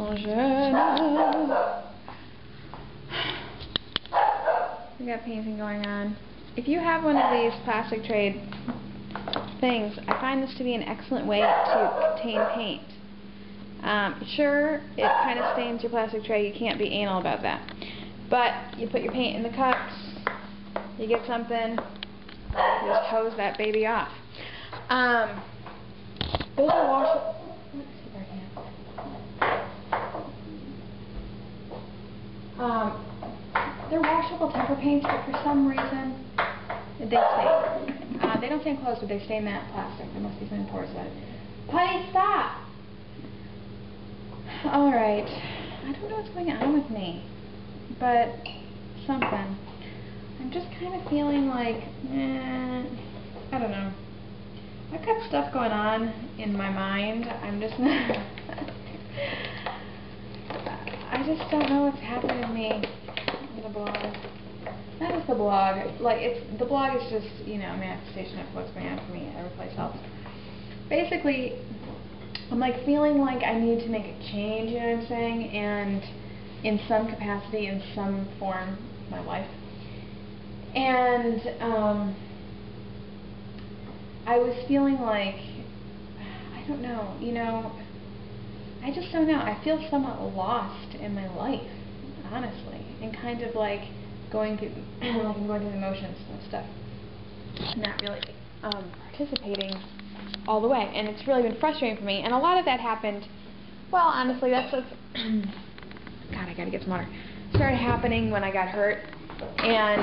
We got painting going on. If you have one of these plastic trade things, I find this to be an excellent way to contain paint. Sure, it kind of stains your plastic tray. You can't be anal about that. But you put your paint in the cups, you get something, you just hose that baby off. Those are washable. Let's see if I can. They're washable temper paints, but for some reason they stain. They don't stain clothes, but they stain that plastic. There must be something porous about it. Putty, stop! Alright. I don't know what's going on with me, but something. I'm just kind of feeling like, I don't know. I've got stuff going on in my mind. I'm just not... I just don't know what's happening to me in the blog. That is the blog. The blog is just, a manifestation of what's going on for me every place else. Basically, I'm feeling like I need to make a change, you know what I'm saying? And in some capacity, in some form, my life. And I was feeling like, I don't know, I just don't know. I feel somewhat lost in my life, honestly, and kind of like going through the motions and stuff, not really participating all the way, and it's really been frustrating for me. And a lot of that happened, well, honestly, that's God, I gotta get some water. Started happening when I got hurt, and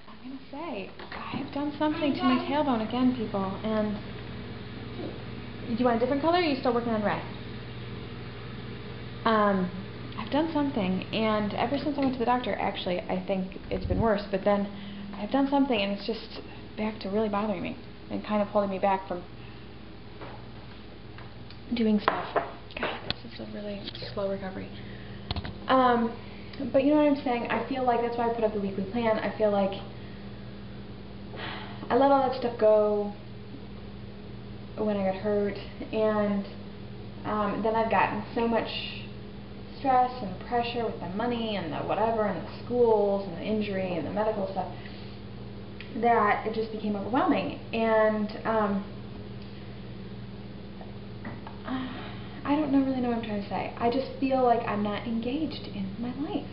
I'm gonna say I have done something to my tailbone again, people. And do you want a different color, or are you still working on red? I've done something, and ever since I went to the doctor, actually, I think it's been worse, but then I've done something, and it's just back to really bothering me, and kind of holding me back from doing stuff. God, this is a really slow recovery. But you know what I'm saying? I feel like that's why I put up the weekly plan. I feel like I let all that stuff go when I got hurt, and then I've gotten so much stress and pressure with the money and the whatever and the schools and the injury and the medical stuff that it just became overwhelming. And I don't really know what I'm trying to say. I just feel like I'm not engaged in my life.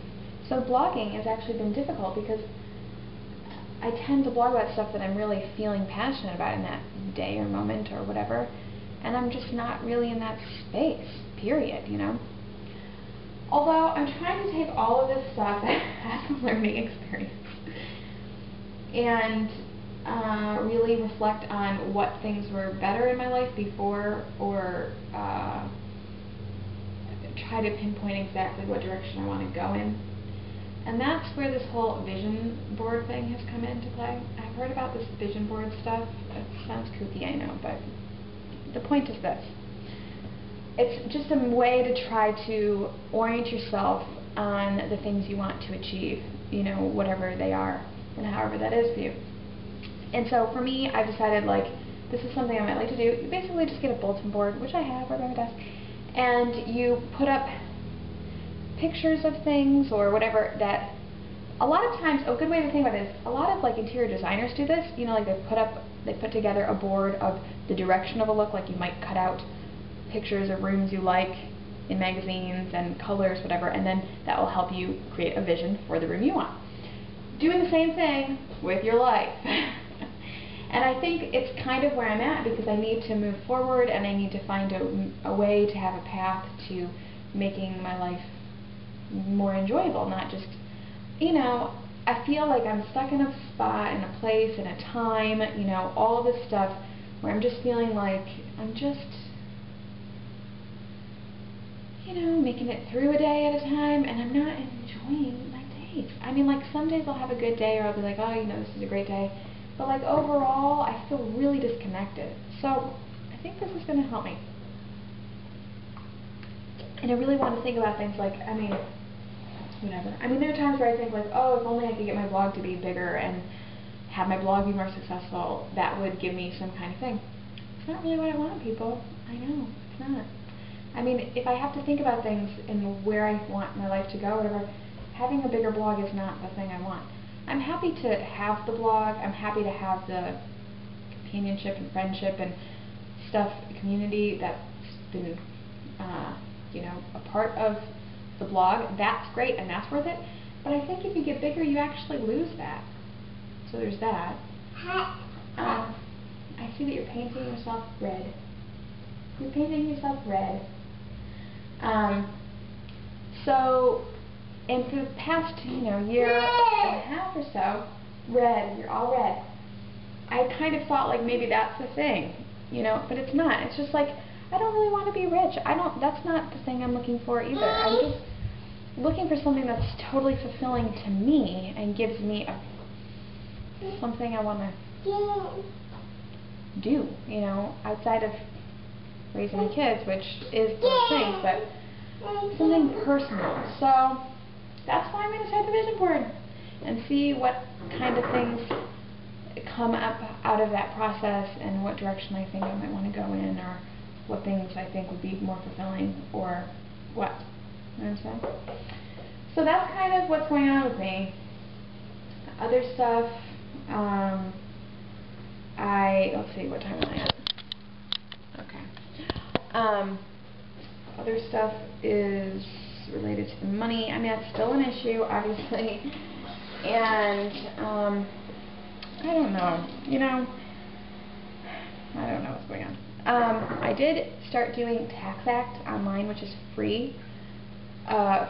So blogging has actually been difficult because I tend to blog about stuff that I'm really feeling passionate about in that day or moment or whatever, and I'm just not really in that space, period, Although I'm trying to take all of this stuff as a learning experience and really reflect on what things were better in my life before, or try to pinpoint exactly what direction I want to go in. And that's where this whole vision board thing has come into play. I've heard about this vision board stuff. It sounds kooky, I know, but the point is this. It's just a way to try to orient yourself on the things you want to achieve, whatever they are, and however that is for you. And so for me, I've decided, this is something I might like to do. You basically just get a bulletin board, which I have right by my desk, and you put up pictures of things or whatever that, a lot of times, a good way to think about it is, a lot of interior designers do this, they put together a board of the direction of a look, you might cut out pictures of rooms you like in magazines and colors, whatever, and then that will help you create a vision for the room you want. Doing the same thing with your life. And I think it's kind of where I'm at, because I need to move forward and I need to find a way to have a path to making my life more enjoyable, not just, I feel like I'm stuck in a spot, in a place, in a time, all this stuff where I'm just feeling like I'm just, making it through a day at a time, and I'm not enjoying my days. I mean, some days I'll have a good day, or I'll be like, oh, this is a great day, but overall, I feel really disconnected. So I think this is going to help me. And I really want to think about things whatever. I mean, there are times where I think oh, if only I could get my blog to be bigger and have my blog be more successful, that would give me some kind of thing. it's not really what I want, people. I know, it's not. I mean, if I have to think about things and where I want my life to go, whatever, having a bigger blog is not the thing I want. I'm happy to have the blog. I'm happy to have the companionship and friendship and stuff, community that's been, you know, a part of the blog. That's great and that's worth it. But I think if you get bigger, you actually lose that. So there's that. I see that you're painting yourself red. You're painting yourself red. So, and for the past, you know, year and a half or so, red, you're all red. I kind of thought like maybe that's the thing, you know, but it's not. It's just like, I don't really want to be rich. That's not the thing I'm looking for either. I'm just looking for something that's totally fulfilling to me and gives me something I want to do, you know, outside of raising kids, which is those things, but something personal. So that's why I'm going to start the vision board and see what kind of things come up out of that process and what direction I think I might want to go in, or what things I think would be more fulfilling, or what. You know what I'm saying? So that's kind of what's going on with me. Other stuff, let's see, what time am I at? Okay. Other stuff is related to the money. I mean, that's still an issue, obviously. And, I don't know. You know, I don't know what's going on. I did start doing TaxAct online, which is free.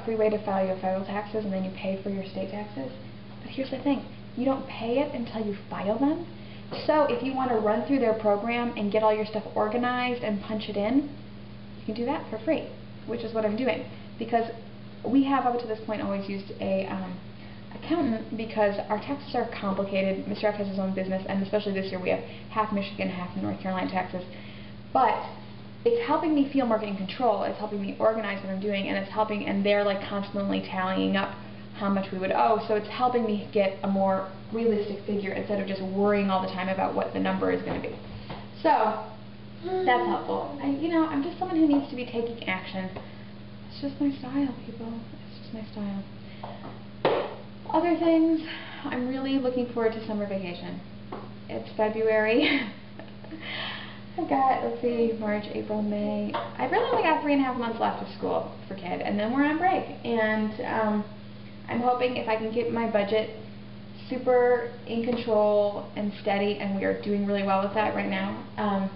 Free way to file your federal taxes, and then you pay for your state taxes. But here's the thing. You don't pay it until you file them. So if you want to run through their program and get all your stuff organized and punch it in, you can do that for free, which is what I'm doing. Because we have, up to this point, always used a accountant, because our taxes are complicated. Mr. F has his own business, and especially this year we have half Michigan, half North Carolina taxes. But it's helping me feel more in control. It's helping me organize what I'm doing, and it's helping, and they're like constantly tallying up how much we would owe, so it's helping me get a more realistic figure instead of just worrying all the time about what the number is going to be. So that's helpful. I'm just someone who needs to be taking action. It's just my style, people. It's just my style. Other things, I'm really looking forward to summer vacation. It's February. I've got, let's see, March, April, May. I've really only got 3.5 months left of school for kid, and then we're on break. And I'm hoping if I can get my budget super in control and steady, and we are doing really well with that right now,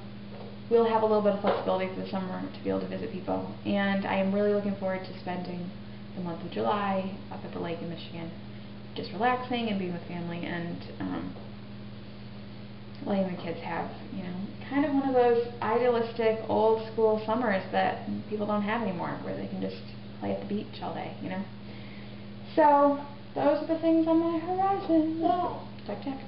we'll have a little bit of flexibility for the summer to be able to visit people. And I am really looking forward to spending the month of July up at the lake in Michigan, just relaxing and being with family, and letting the kids have, kind of one of those idealistic old school summers that people don't have anymore, where they can just play at the beach all day, So those are the things on my horizon. Check, check.